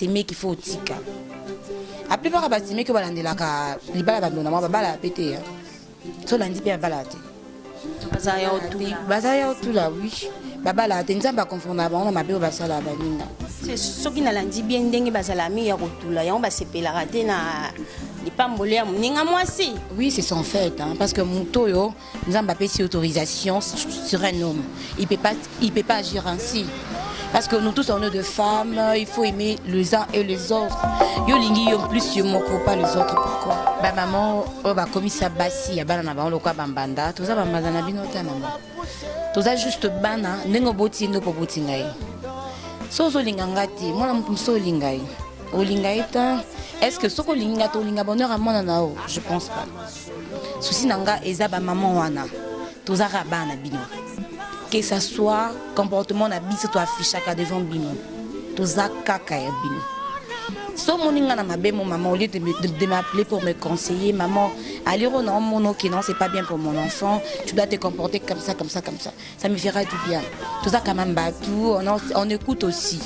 t'aimer qu'il faut tika. La plupart des t'aimer que balande la ka libala bandona moi bala pété. So lundi bien balade. Bazaya tout là oui. Babala tenzamba confondre on m'a bien basala baninga. C'est ce qui n'a lundi bien dengue basalami ya rotula ya on va se pela rater na les pambolé à moninga moi si. Oui, c'est son fait hein, parce que mon toyo nous avons pas si autorisation sur un homme. Il peut pas agir ainsi. Parce que nous tous on est de femmes, il faut aimer les uns et les autres. Yo lingi yo plus yo moko pas les autres pourquoi? Ba maman oh ba commis ça basi ya bana na ba on lokwa bambanda, tout ça bambanda na bino tanama. Tout ça juste bana nengo boti ndo popoti ngai. Sozo lingangati, moi na mso lingai. O lingaita, est-ce que soko linga to linga bonheur à mon nao? Je pense pas. Souci nanga eza ba maman wana. Tout ça bana bino. Que ça soit comportement na biso to affichaka devant bino. Tout ça kaka ya bino. So moninga na mabe mon maman au lieu de m'appeler pour me conseiller, maman, allez au non mon OK non, c'est pas bien pour mon enfant, tu dois te comporter comme ça comme ça comme ça. Ça me fera du bien. Tout ça quand même batou, on écoute aussi.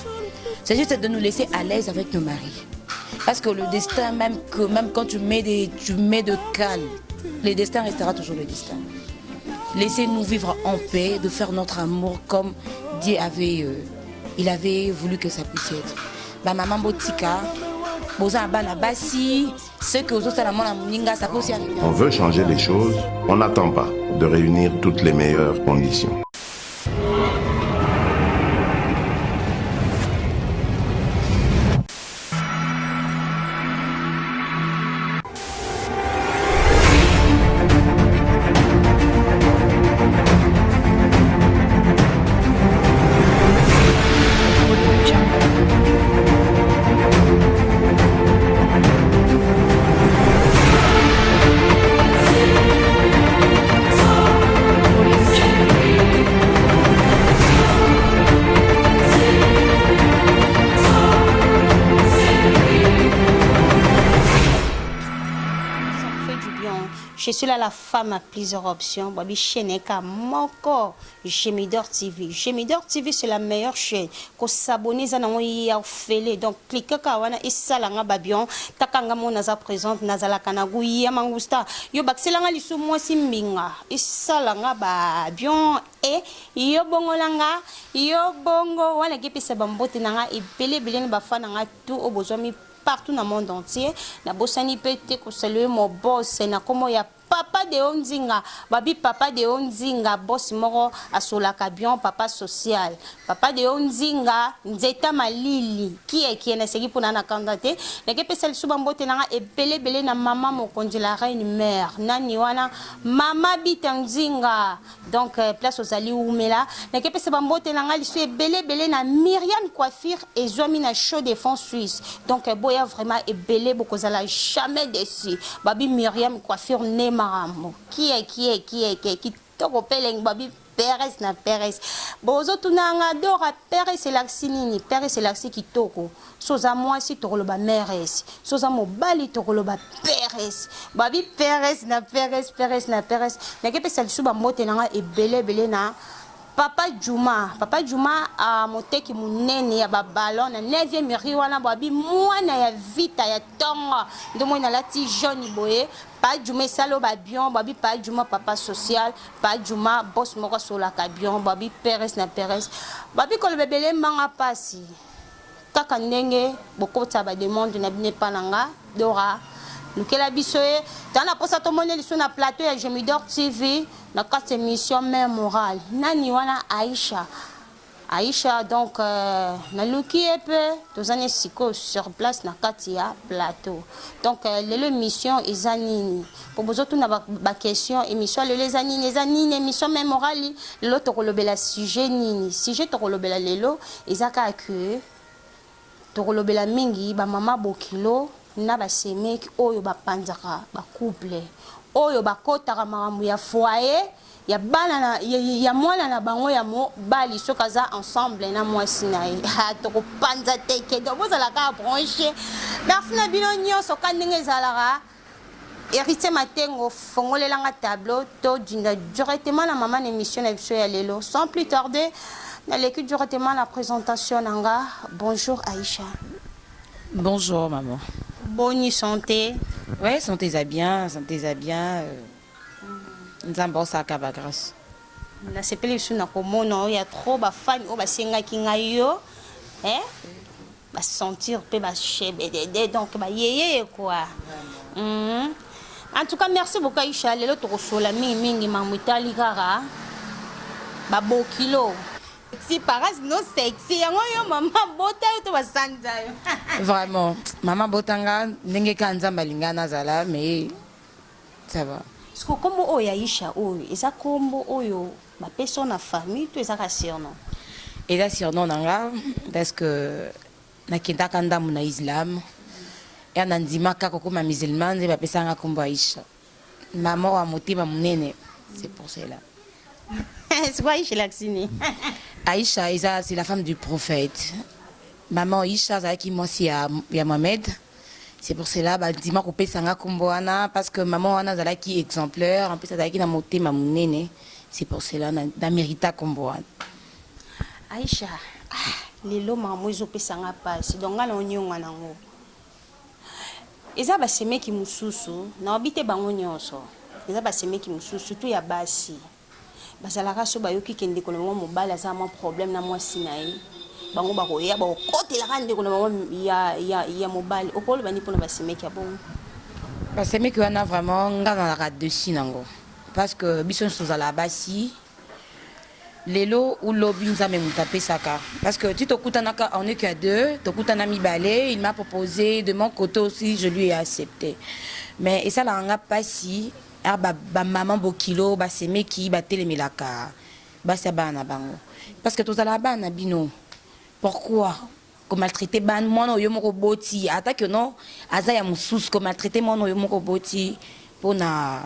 C'est juste de nous laisser à l'aise avec nos maris. Parce que le destin même quand tu mets de calme, le destin restera toujours le destin. Laissez-nous vivre en paix, de faire notre amour comme Dieu il avait voulu que ça puisse être. Ba maman botika, boza bana basi, ce que aux autres la moninga ça peut aussi arriver. On veut changer les choses, on n'attend pas de réunir toutes les meilleures conditions. Je suis là la femme à plusieurs options. Babi Cheneka Moko, Gemidor TV. Gemidor TV c'est la meilleure chaîne. Ko s'abonner za nango ya fele. Donc cliquez kawana isalanga babion takanga mo naza présente nazala kanagu ya mangusta. Yo bakselanga lisu mo simbinga. Isalanga babion et yo bongolanga yo bongo wana kepesa bambote nanga ebele bele ba fana nga tout au besoin partout dans le monde entier. Na bosani pete ko saluer mon boss na komo ya papa de Onzinga, babi papa de Onzinga, boss moro asolaka bien, papa social. Papa de Onzinga, nzeta malili, qui est na segi pona na kandate, na ke pesa lisuba mbote na ebele na mama mokonzi la reine mère, nani wana mama bitanzinga. Donc place aux ali oumela, na ke pesa mbote na lisu ebele na Myriam coiffure et zomi na show de fonds suisse. Donc boya vraiment ebele beaucoup za la jamais déçu. Babi Myriam coiffure ne maramo qui toko peleng babi Pérez na Pérez bozo tunanga dora Pérez c'est l'axi nini Pérez c'est l'axi qui toko soza moi si tokoloba Mérez soza mobali tokoloba Pérez babi Pérez na Pérez na kepe sel suba mote nanga ebele na Papa Juma a moteki munene ya babalon na 9e rue wana babi mwana ya vita ya tonga ndomo na lati jaune boye pa Juma salo babion babi pa Juma papa social pa Juma boss moko sola kabion babi Pérez na Pérez babi ko le bebele manga pasi kaka ndenge bokota ba demande na bine pananga dora Lukela bisoye dans la posa tomone liso na plateau ya Gemidor TV na quatre émission mère morale nani wana Aïcha donc na luki epe tozane siko sur place na katia plateau donc l'émission ezanini pour bozotu na ba question émission les anini émission mère morale l'autre kolobela sujet nini sujet to kolobela lelo ezaka que to kolobela mingi ba mama bokilo na ba semeki oyo ba panzaka ba couple oyo ba kotaka makambo ya foyer ya bana na ya mwana na bango ya mo bali sokaza ensemble na mwasi na ye to ko panza teke do bozala ka brancher merci na bino nyonso kandenge ezalaka héritier matengo fongolelanga tableau to directement la maman émission na biso ya lelo sans plus tarder na l'équipe directement la présentation nanga bonjour Aïcha. Bonjour maman. Bonne santé. Ouais, sentez-vous bien, sentez-vous bien. Nous avons ça à grâce. Na sepeli su na komono ya trop ba fan o ba senga ki ngayo. Ba sentir pe ba chebe donc ba yeye quoi. En tout cas merci beaucoup Aïcha lelo to kosola mingi mamutali kaka. Ba bo kilo. Si paras no sexy yango yo mama bota to ba sanza yo. Vraiment, maman botanga ndenge kanza balingana zala mais ça va. Parce que comme oyo Aïcha oyo eza kombo oyo ba personne na famille to eza ka surnom. Et là surnom nanga parce que nakenda kanda muna islam. Et nandima kako comme musulman ze ba pesanga kombo Aïcha. Maman wa motiba munene, c'est pour cela. C'est quoi Aïcha Laxini? Aïcha, c'est la femme du prophète. Maman Aïcha, c'est qui moi aussi à Mohamed. C'est pour cela que je dis sanga komboana parce que maman Anna est qui exemplaire, en plus ça qui na moté ma munene. C'est pour cela na mérita komboana. Aïcha, lelo maman izo pesanga passe. Donc ngala onyonga nango. Eza ba seme ki mususu, na obite bango nyonso. Eza ba seme ki mususu tu ya basi. Bazalaka so bayoki kende ko mo mobala za mo problème na moi sinayi. Bango ba ko ya ba kote la kande ko mo ya mobile. Okolo bani pona ba seme ki abon. Ba seme ki wana vraiment ngana la dessus nango. Parce que bison soza la basi. Lelo ou lobinza me mutape saka. Parce que tu t'okutanaka on est qu'à deux, t'okutana mi balé, il m'a proposé de mon côté aussi, je lui ai accepté. Mais et ça la nga pasi. Ba maman bokilo ba semeki ba telemelaka ba sabana bango parce que tozala bana bino pourquoi ko maltraiter ban mono yo moko boti attaque non aza ya mususu ko maltraiter mono yo moko boti pona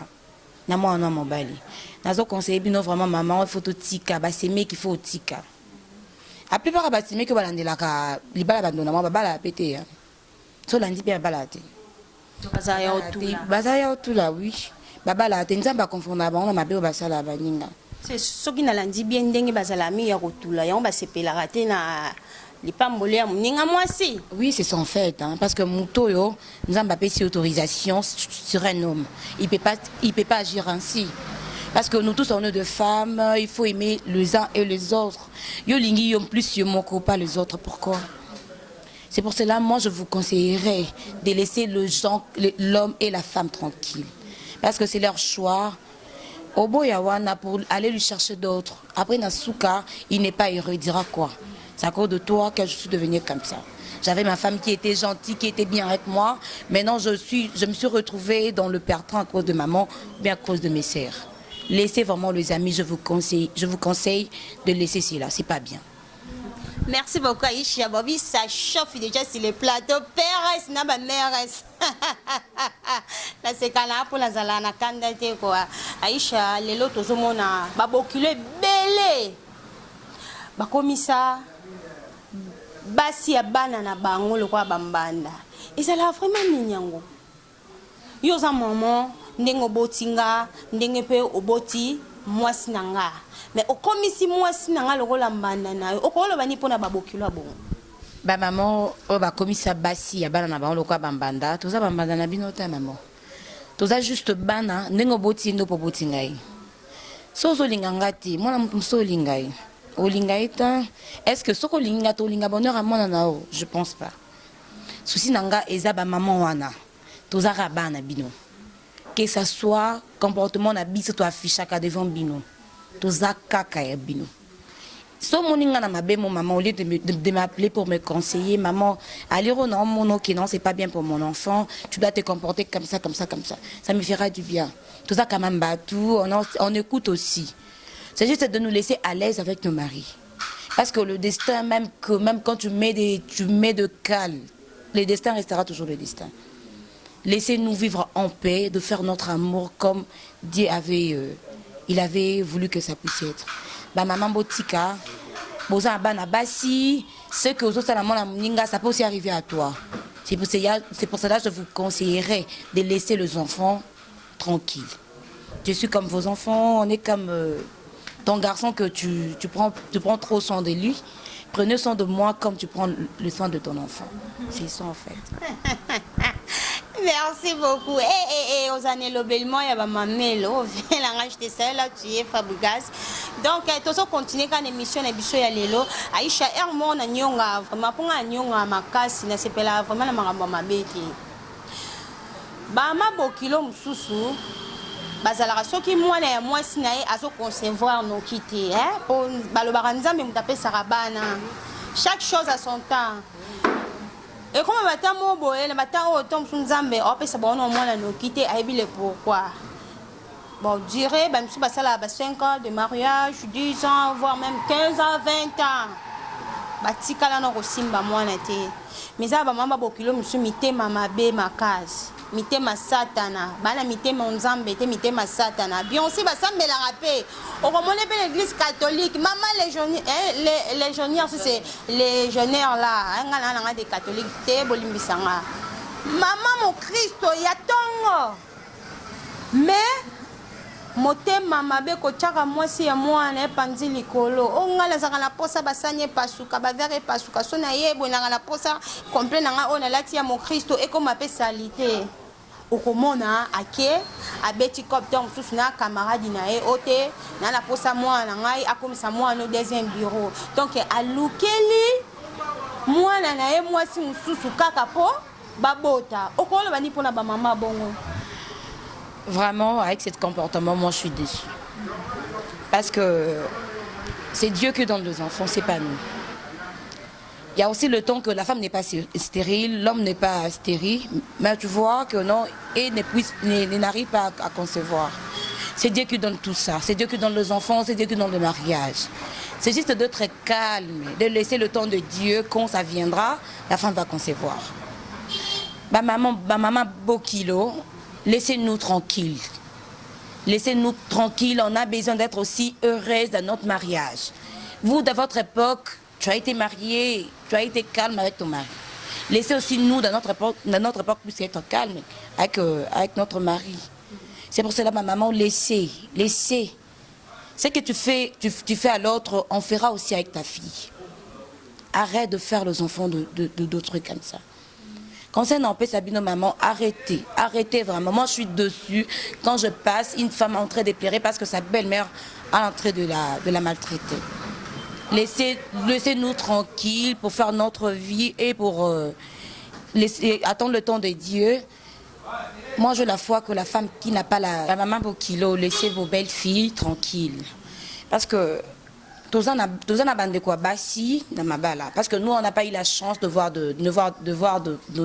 na mwana mobali nazo conseiller bino vraiment maman il faut tika ba semeki faut tika a plupart ba semeki balandelaka libala bandona mo babala pété hein so landi pe babala te bazaya otula oui babala tenzamba confondre bango mabe basala baninga c'est soki na landi bien ndenge bazala mi ya kotula yango basepela raté na lipambole ya muninga mwasi. Oui, c'est son fait hein, parce que mutoyo nzamba pesi autorisation sur un homme. Il peut pas agir ainsi. Parce que nous tous on est de femmes, il faut aimer les uns et les autres. Yo lingi yo plus yo moko pas les autres, pourquoi? C'est pour cela moi je vous conseillerais de laisser l'homme et la femme tranquilles. Parce que c'est leur choix. Obo Yawana pour aller lui chercher d'autres. Après Nasuka, il n'est pas heureux, il dira quoi? C'est à cause de toi que je suis devenue comme ça. J'avais ma femme qui était gentille, qui était bien avec moi. Maintenant, je me suis retrouvée dans le perdant à cause de maman, bien à cause de mes sœurs. Laissez vraiment les amis, je vous conseille de laisser cela, c'est pas bien. Merci beaucoup Aïcha Bobby, ça chauffe déjà sur le plateau. Pérez, na ba mères. Là c'est kana pour la zalana kandate quoi. Aïcha lelo tozomona babokile belé. Ba komisa basi ya bana na bango le kwa bambanda. Et ça la vraiment ninyango. Yo za maman ndengo botinga, ndenge pe oboti mwasi nanga. Mais au commissi moi si nanga lokola mbanda na yo okolo bani pona babokilo abongo ba maman o ba komisa basi ya bana na ba lokwa bambanda toza bambanda na bino ta maman toza juste bana ndengo boti ndo po boti ngai so zo linganga ti mona mso lingai o lingai ta est-ce que soko linga to linga bonheur à mona na o je pense pas souci nanga eza ba maman wana toza ka bana bino que ça soit comportement na biso to affichaka devant bino toza kaka ya bino so moninga na mabe mon maman au lieu de m'appeler pour me conseiller maman allez non mon ok non c'est pas bien pour mon enfant tu dois te comporter comme ça ça me fera du bien toza quand même batou on écoute aussi c'est juste de nous laisser à l'aise avec nos maris parce que le destin même quand tu mets de calme le destin restera toujours le destin. Laissez-nous vivre en paix de faire notre amour comme Dieu il avait voulu que ça puisse être. Ba maman botika, boza bana basi, ce que aux autres la mona ça peut aussi arriver à toi. C'est pour cela que je vous conseillerais de laisser les enfants tranquilles. Je suis comme vos enfants, on est comme ton garçon que tu prends trop soin de lui. Prenez soin de moi comme tu prends le soin de ton enfant. C'est ça en fait. Merci beaucoup. Aux années l'obélement, il y a ma mélo. Je te sais là, tu es Fabregas. Donc, tu as continué quand l'émission est bissue à l'élo. Aïcha, moi, on a nyonga vraiment pour un nyonga ma casse, n'a c'est pas là vraiment la maramba ma bête. Bah, ma bokilo msusu. Bazala soki mwana ya mwasi na ye azo concevoir no kité hein pour balobaka nzambe mutape sarabana chaque chose à son temps. Et comme matin mo boye le matin au temps nzambe o pesa bono mwana no kité ayebi pourquoi. Bon dirait ba msu basala ba 5 ans de mariage, 10 ans voire même 15 ans, 20 ans. Batikala no kosimba mwana te. Mais ça ba mama bokilo msu mitema mabe makasi. Mitema satana bana mitema nzambe te mitema satana bien aussi basambela rapé au remonte l'église catholique maman les légionnaires c'est les légionnaires là ngana des catholiques te bolimbisanga maman mon Christ ya tongo mais motema mabe ko tchaka mwasi ya mwana epanzi likolo ongala zaka na posa basanye pasuka bavere pasuka sona yebo na posa complet na ona lati ya mon Christ e comme apesalité okomona ake abeti cop donc sous na camarade na e ote na la posa mwana ngai akomisa mwana no deuxième bureau donc alukeli mwana na e mwasi mususu kaka po babota okolo bani pona ba mama bongo. Vraiment, avec ce comportement, moi je suis déçue. Parce que c'est Dieu qui donne les enfants, c'est pas nous. Il y a aussi le temps que la femme n'est pas stérile, l'homme n'est pas stérile, mais tu vois que non, et n'arrive pas à concevoir. C'est Dieu qui donne tout ça, c'est Dieu qui donne les enfants, c'est Dieu qui donne le mariage. C'est juste d'être calme, de laisser le temps de Dieu, quand ça viendra, la femme va concevoir. Ma maman Bokilo, laissez-nous tranquilles. Laissez-nous tranquilles, on a besoin d'être aussi heureuse dans notre mariage. Vous, de votre époque, tu as été marié, tu as été calme avec ton mari. Laissez aussi nous, dans notre époque, puisser être calme avec notre mari. C'est pour cela, ma maman, laissez. Ce que tu fais à l'autre, on fera aussi avec ta fille. Arrête de faire les enfants d'autres trucs comme ça. Quand c'est n'empêche Sabino, maman, arrêtez vraiment. Moi, je suis dessus. Quand je passe, une femme est en train de pleurer parce que sa belle-mère est en train de la maltraiter. Laissez-nous tranquilles pour faire notre vie et pour attendre le temps de Dieu. Moi, je la foi que la femme qui n'a pas la maman Bokilo, laissez vos belles filles tranquilles. Parce que tous en a bandé quoi bassi dans ma bala. Parce que nous, on n'a pas eu la chance de voir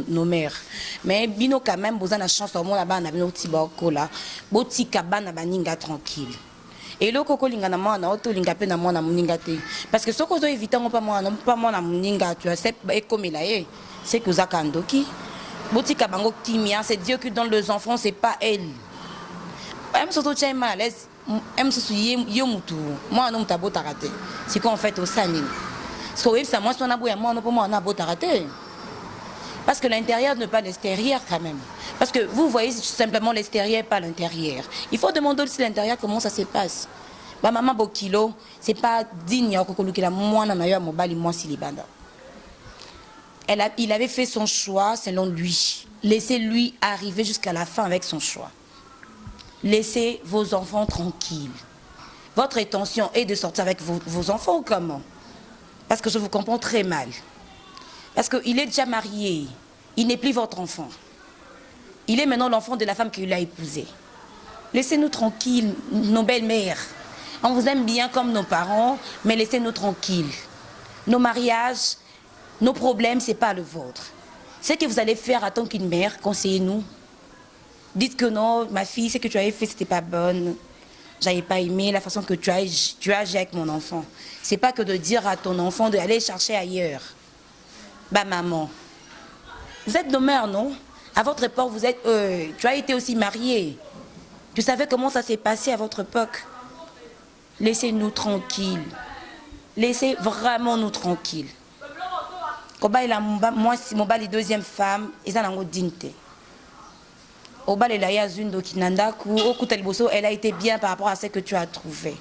nos mères. Mais bino quand même, vous avez la chance au moins là-bas, on a un petit barco là. Boti kabana baninga tranquille. Et le coco linga na moi na auto linga pe na moi na muninga te. Parce que ce qu'on doit éviter on pas moi na muninga tu as c'est comme il a c'est que za kandoki. Boti kabango kimia, c'est Dieu qui donne les enfants, c'est pas elle. Même surtout tu es mal à l'aise. Moi, non, t'as beau t'arrêter. C'est qu'on fait au Sanin. Ça, moi, on a beau, on a beau t'arrêter. Parce que l'intérieur n'est pas l'extérieur quand même. Parce que vous voyez simplement l'extérieur, pas l'intérieur. Il faut demander aussi l'intérieur comment ça se passe. Bah, maman Bokilo, c'est pas digne que la moi n'a mobile moi si libanda. Il avait fait son choix selon lui. Laissez-lui arriver jusqu'à la fin avec son choix. Laissez vos enfants tranquilles. Votre intention est de sortir avec vos enfants ou comment? Parce que je vous comprends très mal. Parce qu'il est déjà marié. Il n'est plus votre enfant. Il est maintenant l'enfant de la femme qui l'a épousé. Laissez-nous tranquilles, nos belles-mères. On vous aime bien comme nos parents, mais laissez-nous tranquilles. Nos mariages, nos problèmes, ce n'est pas le vôtre. Ce que vous allez faire en tant qu'une mère, conseillez-nous. Dites que non, ma fille, ce que tu avais fait, c'était pas bonne. J'avais pas aimé la façon que tu as agi avec mon enfant. C'est pas que de dire à ton enfant d'aller chercher ailleurs. Bah maman, vous êtes nos mères, non? À votre époque, tu as été aussi mariée. Tu savais comment ça s'est passé à votre époque. Laissez-nous tranquilles. Laissez vraiment nous tranquilles. Moi, si mon bali deuxième femme, ils ont un dignité. Elle a été bien par rapport à ce que tu as trouvé.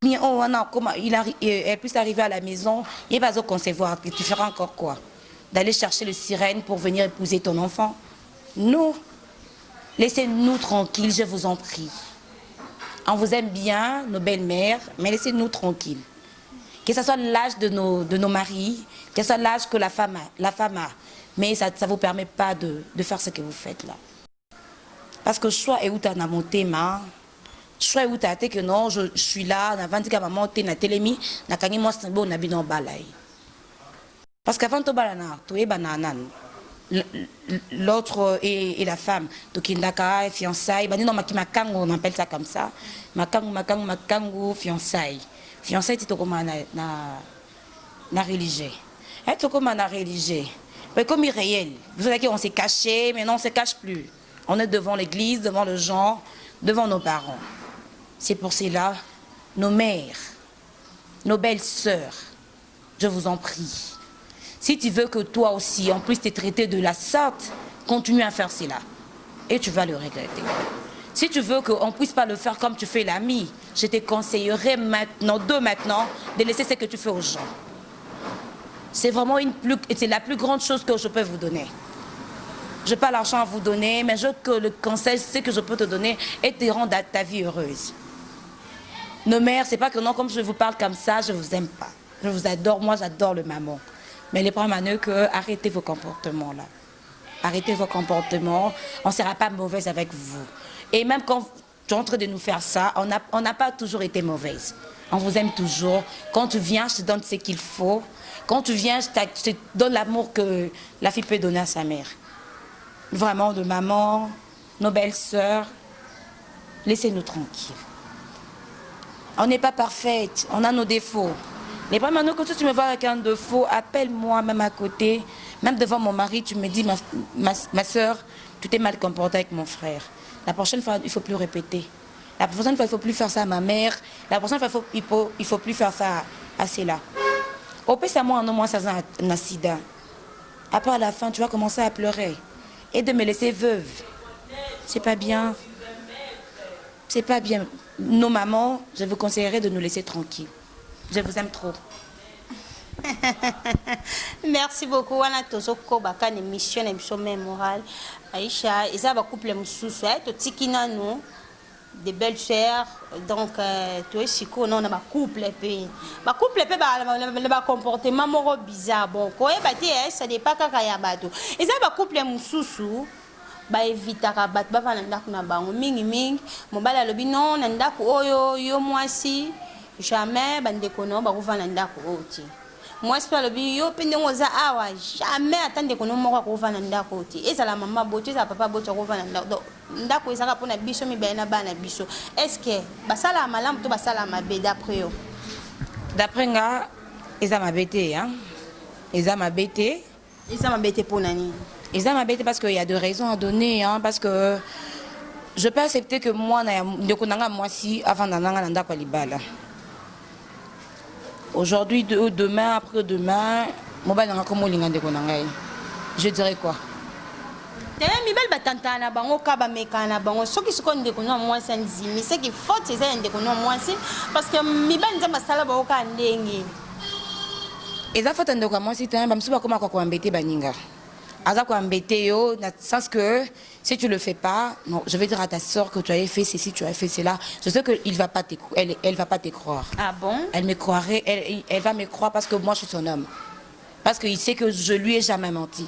Bien, oh non, comment elle puisse arriver à la maison, il va se concevoir. Tu feras encore quoi? D'aller chercher le sirène pour venir épouser ton enfant? Non. Laissez-nous tranquilles, je vous en prie. On vous aime bien, nos belles-mères, mais laissez-nous tranquilles. Que ce soit l'âge de nos maris, que ce soit l'âge que la femme a. Mais ça ne vous permet pas de faire ce que vous faites là. Parce que choix est où tu as monté, ma. Choix est où tu as été que non, je suis là, on a vendu qu'à maman, tu es na télémi, na kangi moi, c'est bon, on a bien dans balai. Parce qu'avant de balana, tu es bananan. L'autre et la femme, donc indaka, fiançailles, non, makango, on appelle ça comme ça. Makango, fiançailles. Fiançailles, c'est comme na religieux. C'est comme na religieux. Mais comme irréel, vous savez qu'on s'est caché, mais non, on ne se cache plus. On est devant l'église, devant le genre, devant nos parents. C'est pour cela, nos mères, nos belles sœurs, je vous en prie. Si tu veux que toi aussi, en plus, t'es traité de la sorte, continue à faire cela. Et tu vas le regretter. Si tu veux qu'on ne puisse pas le faire comme tu fais l'ami, je te conseillerais maintenant, de laisser ce que tu fais aux gens. C'est vraiment c'est la plus grande chose que je peux vous donner. Je n'ai pas l'argent à vous donner, mais le conseil, ce que je peux te donner, est de rendre ta vie heureuse. Nos mères, c'est pas que non, comme je vous parle comme ça, je vous aime pas. Je vous adore, moi j'adore le maman. Mais les problèmes à eux que arrêtez vos comportements là. Arrêtez vos comportements, on ne sera pas mauvaise avec vous. Et même quand tu es en train de nous faire ça, on n'a pas toujours été mauvaise. On vous aime toujours. Quand tu viens, je te donne ce qu'il faut. Quand tu viens, je te donne l'amour que la fille peut donner à sa mère. Vraiment, de maman, nos belles sœurs, laissez-nous tranquilles. On n'est pas parfaite, on a nos défauts. Les premiers moments que tu me vois avec un défaut, appelle-moi même à côté. Même devant mon mari, tu me dis, ma soeur, tu t'es mal comportée avec mon frère. La prochaine fois, il ne faut plus répéter. La prochaine fois, il ne faut plus faire ça à ma mère. La prochaine fois, il ne faut plus faire ça à celle-là. Au pire, c'est moi, ça c'est un accident. Après, à la fin, tu vas commencer à pleurer. Et de me laisser veuve. C'est pas bien. C'est pas bien. Nos mamans, je vous conseillerais de nous laisser tranquilles. Je vous aime trop. Merci beaucoup. On a tous une émission, une émission mémorale. Aïcha, ils ont un couple moussous, nous, des belles sœurs. Donc, tu es si qu'on a un couple. Un couple, un comportement bizarre. Bon, ça dépend quand il y a un bateau. Ils ont un couple moussous. Ba evita ka bat ba vana ndako na bango mingi mobala lobi non na ndako oyo yo mwasi jamais bandeko no ba kuvana ndako oti mwasi pa lobi yo pende ngoza awa jamais atande kono moko ko vana ndako oti ezala mama boto ezala papa boto ko vana ndako ezaka pona biso mibana bana biso est-ce que basala malamu to basala mabe d'après yo d'après nga eza mabete hein eza mabete pona ni. Ils ont m'embêté parce qu'il y a deux raisons à donner, hein, parce que je peux accepter que moi, si avant d'Ananga Kwalibala. Aujourd'hui, demain, après-demain, je dirais quoi? Mibel batanta na bango ka ba meka na bango soki siko ndeko no mwasi nzimi c'est qui faute c'est ndeko no mwasi parce que mibel nzamba sala ba ka ndenge. Eza faute ndeko mwasi tan ba msuba koma kwa embêter baninga. Aza ko embêter yo dans le sens que si tu le fais pas, non, je vais dire à ta soeur que tu as fait ceci, tu as fait cela. Je sais que elle va pas te croire. Ah bon? Elle me croirait, elle va me croire parce que moi je suis son homme. Parce qu'il sait que je lui ai jamais menti.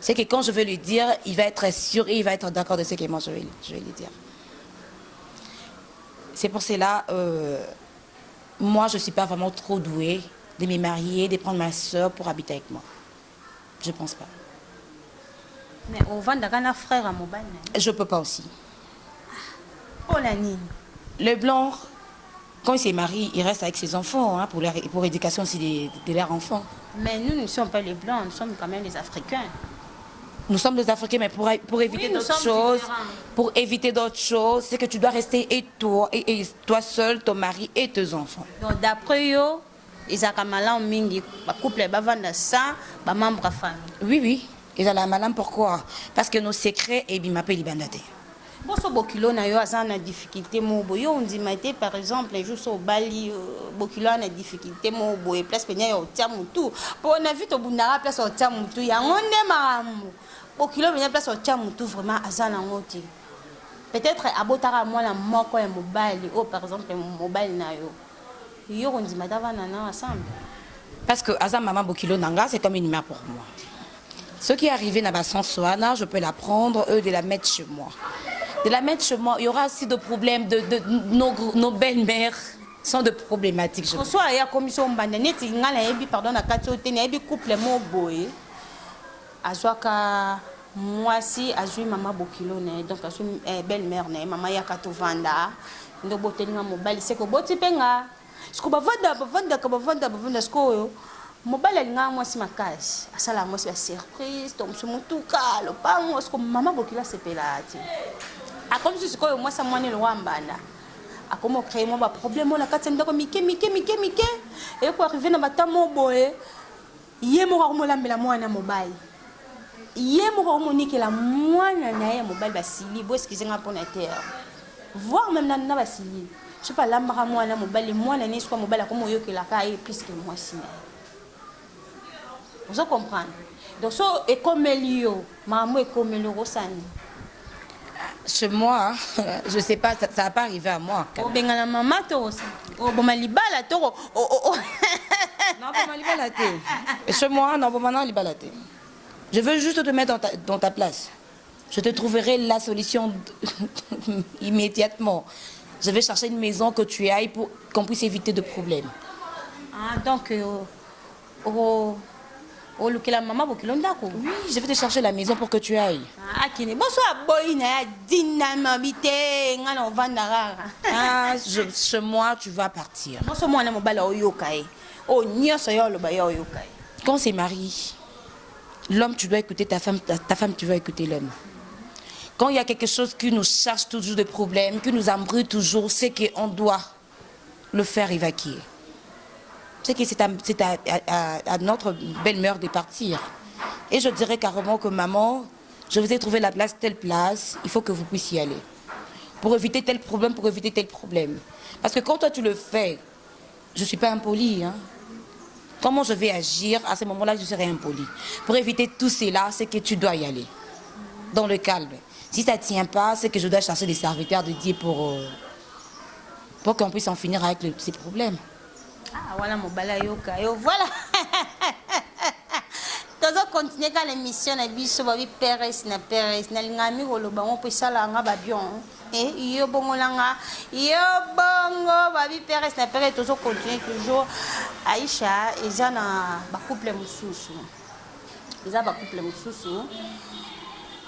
C'est que quand je vais lui dire, il va être sûr et il va être d'accord de ce que moi je vais lui dire. C'est pour cela, moi je ne suis pas vraiment trop douée de me marier, de prendre ma soeur pour habiter avec moi. Je ne pense pas. Mais on vend un frère à Mobile. Je ne peux pas aussi. Oh la nine. Le blanc, quand il s'est marié, il reste avec ses enfants, hein, pour l'éducation aussi de leurs enfants. Mais nous ne sommes pas les blancs, nous sommes quand même les Africains. Nous sommes les Africains, mais pour éviter d'autres choses, c'est que tu dois rester et toi seul, ton mari et tes enfants. Donc d'après eux, ils ont malin mingi, couple bavanda ça, membre famille. Oui, oui. Ils ont la malin pourquoi? Parce que nos secrets et bimapé libandate. Boso bokilo na yo aza na difficulté mo boyo on dit maté par exemple un jour so bali bokilo na difficulté mo boye place penya yo tia mutu po na vite obundara place o tia mutu ya ngonde maramu bokilo penya place o tia mutu vraiment aza na ngoti peut-être abotara moi la moko ya mobile ou par exemple mobile na yo on dit maté va na ensemble parce que aza maman bokilo nanga c'est comme une mère pour moi. Ce qui est arrivé dans ma Soana, je peux la prendre, eux, de la mettre chez moi. De la mettre chez moi, il y aura aussi de problèmes, nos belles-mères sont de problématiques. Bonsoir, il y a commission bandanette, il y a pardon, à Katioté, il y a couple mo boy. Azwaka, moi si, azui maman bokilo, donc azui belle-mère, maman yakato vanda, ndo botelinga mobile, c'est que boti penga. Ce que bavanda, ce que mobile alinga moi si makasi asala moi si surprise donc ce mutuka lo pango ce que maman bokila sepelati a comme si ce que moi ça mwana lo wambana a comment créer moi ba problème na kati ndako mike et pour arriver na batamo boye ye mo ko molambela mwana mobile ye mo ko monikela mwana na ye mobile basili bo excusez nga pour na terre voir même na basili je sais pas la mwana mobile mwana ni soit mobile comme yo que la kai puisque moi si vous comprenez? Donc, ça est comme Elio, maman est comme Elio Rosani. Chez moi, je ne sais pas, ça va pas arriver à moi. Oh, ben la maman, toi aussi. Oh, bon, malibala, toi. Oh. Non, bon, malibala, chez moi, non, bon, maintenant, malibala, je veux juste te mettre dans ta place. Je te trouverai la solution immédiatement. Je vais chercher une maison que tu ailles pour qu'on puisse éviter de problèmes. Ah, donc, oh, la maman, oui, je vais te chercher la maison pour que tu ailles. Ah, bonsoir, boy, dynamite, chez moi, tu vas partir. Quand c'est mari, l'homme, tu dois écouter ta femme, tu dois écouter l'homme. Quand il y a quelque chose qui nous cherche toujours de problèmes, qui nous embrouille toujours, c'est qu'on doit le faire évacuer. C'est que c'est à notre belle-mère de partir. Et je dirais carrément que maman, je vous ai trouvé la place, telle place, il faut que vous puissiez y aller. Pour éviter tel problème, Parce que quand toi tu le fais, je ne suis pas impolie. Hein. Comment je vais agir, à ce moment-là, je serai impolie. Pour éviter tout cela, c'est que tu dois y aller. Dans le calme. Si ça ne tient pas, c'est que je dois chercher des serviteurs de Dieu pour qu'on puisse en finir avec ces problèmes. Ah, voilà mon balayoka. Voilà. Tozo continuer quand l'émission na biso ba bi Pérez na lingami koloba on peut sala nga ba bion. Yo bongo ba bi Pérez na tozo continuer toujours Aïcha eza na ba couple mususu.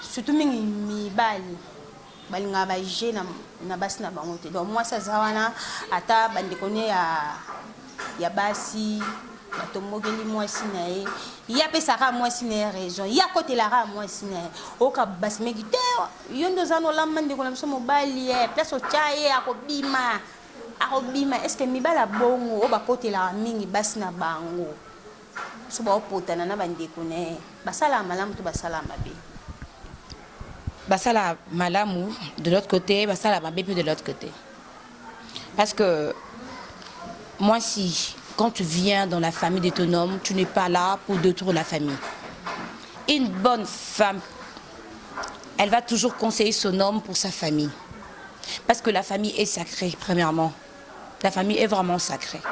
Surtout mi bali. Balinga ba je na basi na bango te. Donc moi ça zawana ata bandekone ya basi batomogeli mwasi na ye ya pesaka mwasi na ye raison ya kotelaka mwasi na ye oka basi meki te yo ndo za no lamba ndeko na biso mobali ye place otia ye akobima est-ce que mibala bongo o bakotelaka mingi basi na bango so baopotana na bandeko na ye basala malamu to basala mabe basala malamu de l'autre côté basala mabe puis de l'autre côté parce que moi, si, quand tu viens dans la famille de ton homme, tu n'es pas là pour détruire la famille. Une bonne femme, elle va toujours conseiller son homme pour sa famille. Parce que la famille est sacrée, premièrement. La famille est vraiment sacrée.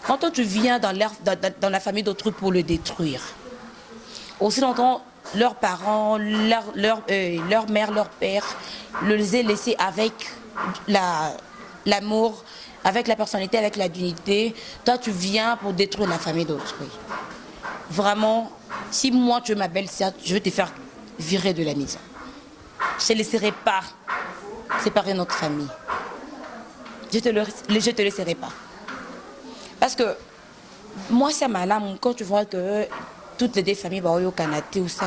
Quand toi, tu viens dans la famille d'autrui pour le détruire, aussi longtemps, leurs parents, leur mère, leur père, les a laissés avec l'amour, avec la personnalité, avec la dignité. Toi, tu viens pour détruire la famille d'autrui. Vraiment, si moi, tu es ma belle-sœur, je vais te faire virer de la maison. Je ne te laisserai pas séparer notre famille. Je te laisserai pas. Parce que moi, ça m'a là, quand tu vois que toutes les deux familles vont au Canada ou ça.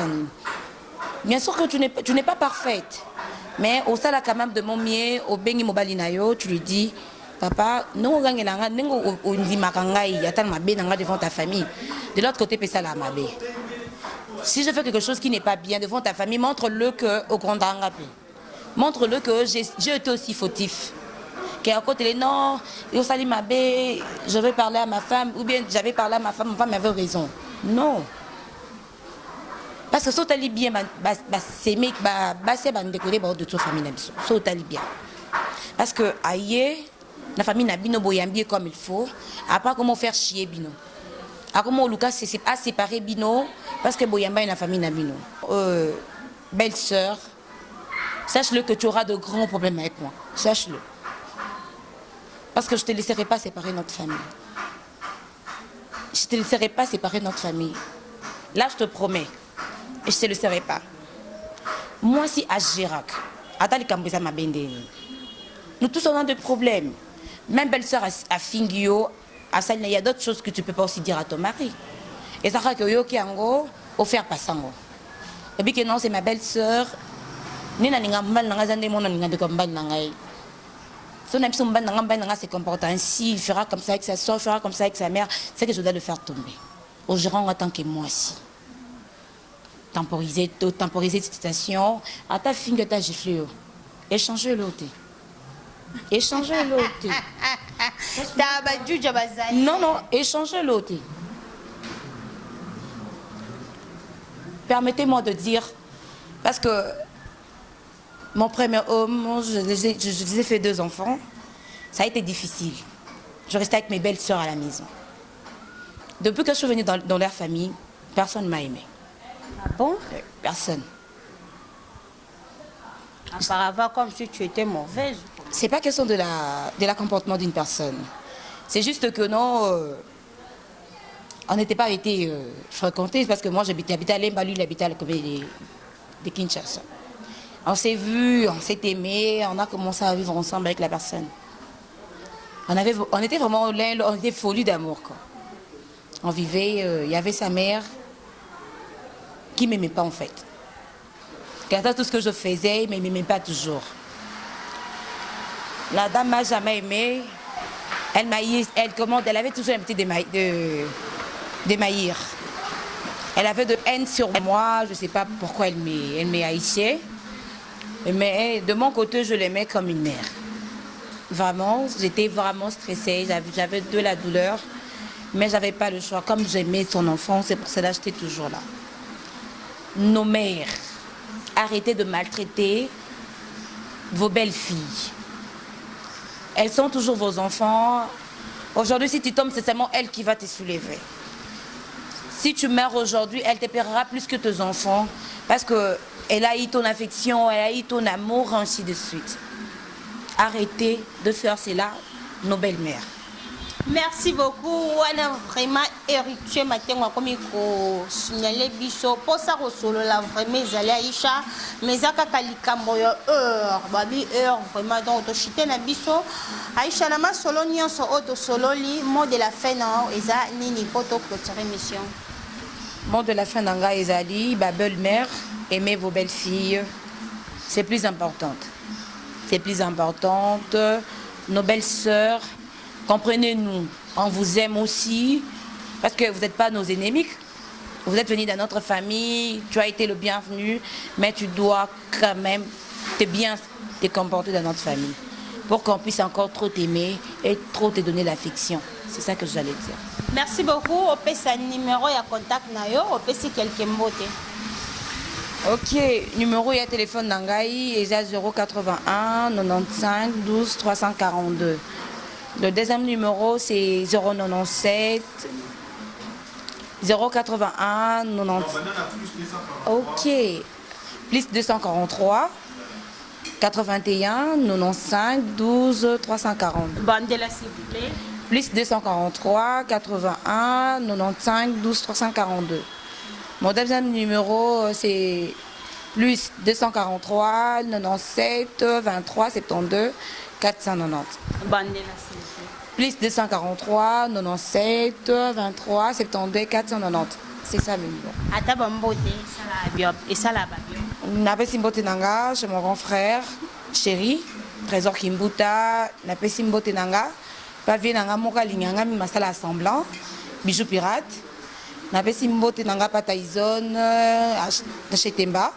Bien sûr que tu n'es pas parfaite. Mais au sein quand même de mon mieux, au Bengi Mobalinayo, tu lui dis, papa, non, devant ta famille. De l'autre côté, c'est ça la mabé. Si je fais quelque chose qui n'est pas bien devant ta famille, montre-le au grand angapé. Montre-le que j'ai été aussi fautif. Qu'à côté, non, je vais parler à ma femme, ou bien j'avais parlé à ma femme avait raison. Non. Parce que si tu as bien, c'est de toute famille. Si tu as bien. Parce que ailleurs, la famille n'a pas comme il faut. Après, comment faire chier Bino. Comment Lucas s'est séparé Bino. Parce que Boyamba est la famille n'a Bino. Belle-sœur, sache-le que tu auras de grands problèmes avec moi. Sache-le. Parce que je ne te laisserai pas séparer notre famille. Je ne te laisserai pas séparer notre famille. Là, je te promets. Et je ne te laisserai pas. Moi, si à Girac, nous tous on a des problèmes. Même belle-sœur à Fingio, à Salina, il y a d'autres choses que tu ne peux pas aussi dire à ton mari. Et ça fait que yo qui ango offert pas sango. Et puis que non, c'est ma belle-sœur. Ni na ninga mbal nanga zande mon ninga de kombal nanga. Son ami son mbal nanga se comporte ainsi, il fera comme ça avec sa soeur, il fera comme ça avec sa mère, c'est que je dois le faire tomber. Au gérant en tant que moi aussi. Temporiser cette situation, à ta fille que tu as giflé. Échanger l'autre. Échanger l'autre. Non, non, échanger l'autre. Permettez-moi de dire, parce que mon premier homme, je les ai fait 2 enfants, ça a été difficile. Je restais avec mes belles sœurs à la maison. Depuis que je suis venue dans leur famille, personne ne m'a aimée. Ah bon? Personne. Auparavant, comme si tu étais mauvaise. C'est pas question de la comportement d'une personne. C'est juste que non, on n'était pas été fréquentés parce que moi j'habitais à Lemba, lui il habitait à la commune de Kinshasa. On s'est vus, on s'est aimés, on a commencé à vivre ensemble avec la personne. On était vraiment l'un, on était folie d'amour quoi. On vivait, il y avait sa mère qui ne m'aimait pas en fait. Quand tout ce que je faisais, mais il ne m'aimait pas toujours. La dame m'a jamais aimée. Elle avait toujours un petit démaillir. Elle avait de haine sur moi, je ne sais pas pourquoi elle m'haïssait. Mais de mon côté, je l'aimais comme une mère. Vraiment, j'étais vraiment stressée, j'avais de la douleur, mais je n'avais pas le choix. Comme j'aimais son enfant, c'est pour cela que j'étais toujours là. Nos mères, arrêtez de maltraiter vos belles filles. Elles sont toujours vos enfants. Aujourd'hui, si tu tombes, c'est seulement elle qui va te soulever. Si tu meurs aujourd'hui, elle te paiera plus que tes enfants parce qu'elle a eu ton affection, elle a eu ton amour, ainsi de suite. Arrêtez de faire cela, nos belles-mères. Merci beaucoup. On a vraiment hérité maintenant comme il faut signaler biso pour ça solo la vraiment les Aïcha mais ça kalika moyo heure vraiment donc to chité na biso Aïcha na ma solo nyonso auto solo li mot de la fin na eza nini poto clôturer mission. Mot de la fin d'anga ezali ba belle-mère, aimez vos belles-filles. C'est plus importante. C'est plus importante. Nos belles-sœurs, comprenez-nous, on vous aime aussi, parce que vous n'êtes pas nos ennemis. Vous êtes venus dans notre famille, tu as été le bienvenu, mais tu dois quand même bien te comporter dans notre famille, pour qu'on puisse encore trop t'aimer et trop te donner l'affection. C'est ça que j'allais dire. Merci beaucoup. On peut sa numéro et contact nayo, on peut si quelqu'un mote. Ok, numéro et téléphone d'Angaï est 081 95 12 342. Le deuxième numéro c'est 097 081 90. Ok, plus 243 81 95 12 340. Bandela s'il vous plaît. Plus 243 81 95 12 342. Mon deuxième numéro c'est plus 243 97 23 72 490. Bandela s'il vous plaît. Plus 243 97 23 72 490. C'est ça le numéro. Ata bambote et ça la babio. Napesi mbote nanga chez mon grand frère chéri Trésor Kimbuta, napesi mbote nanga pavier nanga moka linganga mi masala assemblant bijou pirate. Napesi mbote nanga pa Tyson na chez Temba.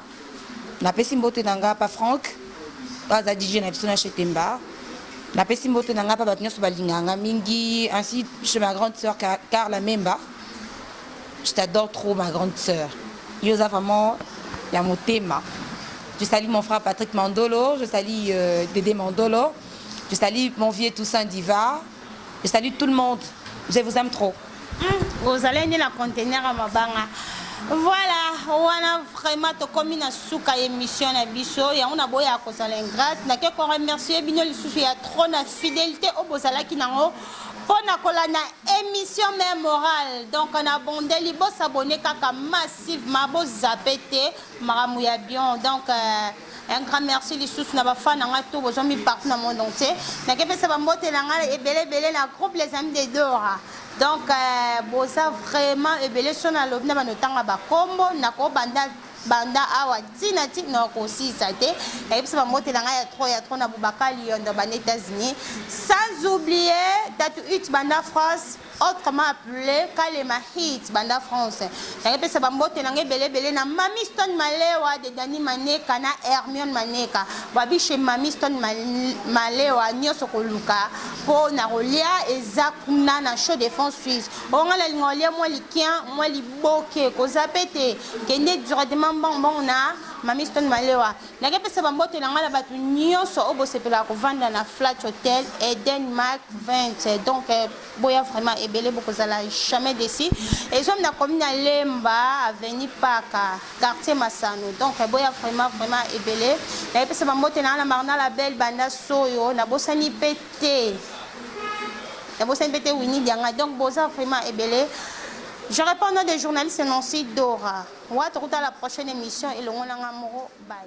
Napesi mbote nanga pa Franck baza DJ na biso na chez Temba. Na pesi mbote na nga pa bato nyonso balinganga mingi, ainsi chez ma grande sœur Carla Memba. Je t'adore trop ma grande sœur. Yosa vraiment ya motema. Je salue mon frère Patrick Mandolo, je salue Dédé Mandolo, je salue mon vieux Toussaint Diva, je salue tout le monde. Je vous aime trop. Vous allez dans la conteneur à ma banga. Voilà, on a vraiment comme une souka émission à biso et on a beau à cause l'ingrate. N'a que remercier bino le souci à trop na fidélité au bozala qui nango pour na kolana émission mémorale. Donc on a bondé li bo s'abonner kaka massivement bo zapete maramouya bien. Donc un grand merci les sous na ba fan nga tout besoin mi partout dans le monde entier. N'a que ça va monter na nga et belé la groupe les amis des Dora. Donc, boza vraiment ebele son na lobna banotanga ba kombo na ko banda awa tina tina ko si sate et puis ça va monter là il y a trop na Boubacar Lyon dans les États-Unis sans oublier Tatou Hit Banda France autrement appelé Kalema Hit Banda France et puis ça va monter là belé na Mami Stone Malewa de Dani Maneka na Hermione Maneka babi chez Mami Stone Malewa nyoso ko luka po na rolia ezakuna na show défense suisse on a la ngolia moi likien moi liboke ko zapete kende directement bon na Mami Stone Malewa na ke pesa bambote na ngala batu nyonso obo sepela ko vanda na Flat Hotel Eden Mark 20 donc boya vraiment ebele beaucoup ça la jamais déci et sommes na commune à Lemba avenue Paka quartier Massano donc boya vraiment ebele na pesa bambote na ngala marna la belle banda soyo na bosani pété Winnie Dianga donc boza vraiment ebele. Je réponds au nom des journalistes Nancy Dora. On va te retrouver à la prochaine émission et le monde en amoureux. Bye.